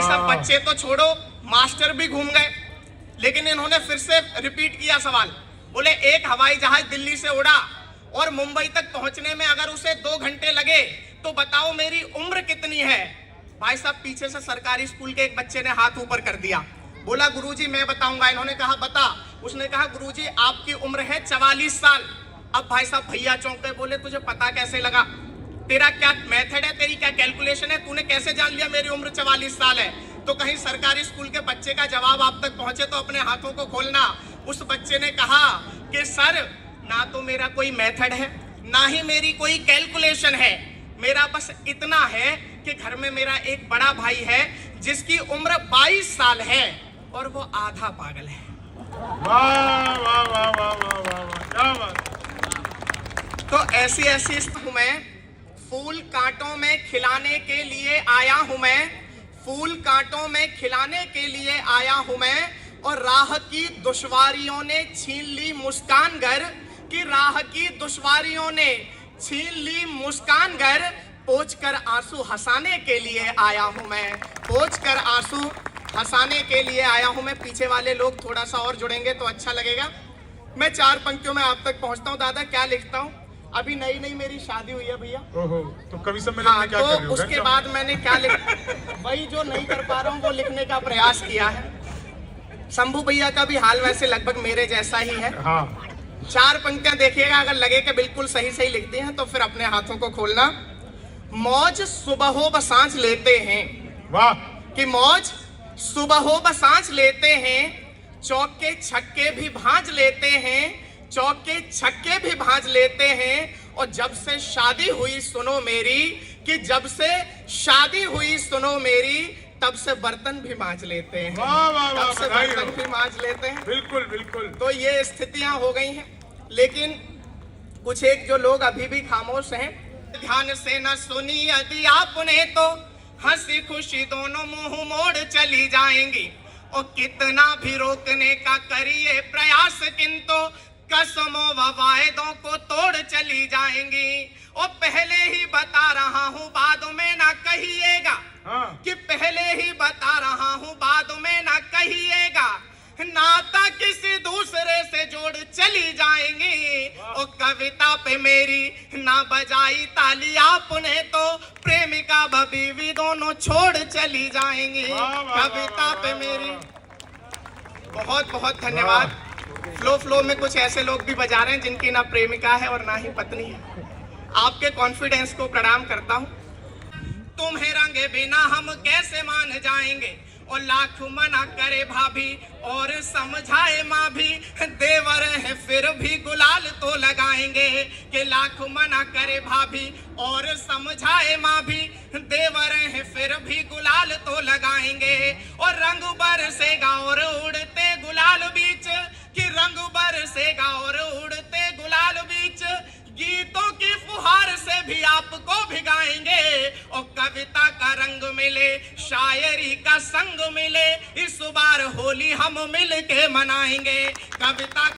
साहब बच्चे तो छोड़ो, मास्टर भी घूम गए, लेकिन इन्होंने फिर से रिपीट किया सवाल। बोले एक हवाई जहाज दिल्ली से उड़ा और मुंबई तक पहुंचने में अगर उसे 2 घंटे लगे तो बताओ मेरी उम्र कितनी है। भाई साहब पीछे से सरकारी स्कूल के एक बच्चे ने हाथ ऊपर कर दिया, बोला गुरुजी मैं बताऊंगा। इन्होंने कहा बता। उसने कहा गुरुजी आपकी उम्र है 44 साल। अब भाई साहब भैया चौंक गए, बोले तुझे पता कैसे लगा, तेरा क्या मेथड है, तेरी क्या कैलकुलेशन है, तूने कैसे जान लिया मेरी उम्र 44 साल है। तो कहीं सरकारी स्कूल के बच्चे का जवाब आप तक पहुंचे तो अपने हाथों को खोलना। उस बच्चे ने कहा कि सर ना तो मेरा कोई मेथड है, ना ही मेरी कोई कैलकुलेशन है, मेरा बस इतना है कि घर में मेरा एक बड़ा भाई है जिसकी उम्र 22 साल है और वो आधा पागल है। वाह वाह वाह वाह वाह वाह, क्या बात। तो ऐसी ऐसी हूं मैं, फूल कांटों में खिलाने के लिए आया हूं मैं, फूल कांटों में खिलाने के लिए आया हूं मैं, और राह की दुश्वारियों ने छीन ली मुस्कान घर, कि राह की दुश्वारियों ने छीन ली मुस्कान घर, पोंछ कर आंसू हंसाने के लिए आया हूं मैं, पोंछ कर आंसू हंसाने के लिए आया हूं मैं। पीछे वाले लोग थोड़ा सा और जुड़ेंगे तो अच्छा लगेगा। मैं 4 पंक्तियों में आप तक पहुंचता हूं। दादा क्या लिखता हूं, अभी नई नई मेरी शादी हुई है भैया। ओहो, तो कवि सम्मेलन में क्या कर रहे हो? उसके बाद मैंने क्या वही जो नहीं कर पा रहा हूँ वो लिखने का प्रयास किया है। शंभू भैया का भी हाल वैसे लगभग मेरे जैसा ही है। हाँ। 4 पंक्तियां देखिएगा, अगर लगे कि बिल्कुल सही सही लिखते हैं तो फिर अपने हाथों को खोलना। मौज सुबहो बसांच लेते हैं, वाह, कि मौज सुबहो बसांच लेते हैं, चौके छक्के भी भांज लेते हैं, चौके छक्के भी भांज लेते हैं, और जब से शादी हुई सुनो मेरी, कि जब से शादी हुई सुनो मेरी, तब से बर्तन भी मांज लेते हैं। वाह वाह वाह, तब से बर्तन भी मांज लेते हैं। बिल्कुल बिल्कुल। तो ये स्थितियां हो गई हैं, लेकिन कुछ एक जो लोग अभी भी खामोश हैं। ध्यान से न सुनी यदि आपने तो हंसी खुशी दोनों मुंह मोड़ चली जाएंगी, और कितना भी रोकने का करिए प्रयास किंतु कसमों व वायदों को तोड़ चली जाएंगी। और पहले ही बता रहा हूँ बाद में ना कहिएगा, हाँ। कि पहले ही बता रहा हूँ बाद में ना कहिएगा, नाता किसी दूसरे से जोड़ चली जाएंगी। और कविता पे मेरी ना बजाई ताली आपने तो प्रेमिका व बीवी दोनों छोड़ चली जाएंगी। कविता पे मेरी बहुत बहुत धन्यवाद। फ्लो में कुछ ऐसे लोग भी बजा रहे हैं जिनकी ना प्रेमिका है और ना ही पत्नी है। आपके कॉन्फिडेंस को प्रणाम करता हूँ। तुम्हें रंगे बिना हम कैसे मान जाएंगे, और लाख मना करे भाभी और समझाए माँ भी, देवर है फिर भी गुलाल तो लगाएंगे, कि लाख मना करे भाभी और समझाए माँ भी, देवर है फिर भी गुलाल तो लगाएंगे। और रंग बरसेगा और उड़ते गुलाल बीच, कि रंग बरसेगा और उड़ते गुलाल बीच, गीतों की फुहार से भी आपको भिगाएंगे। और कविता का रंग मिले, शायरी का संग मिले, इस बार होली हम मिल के मनाएंगे। कविता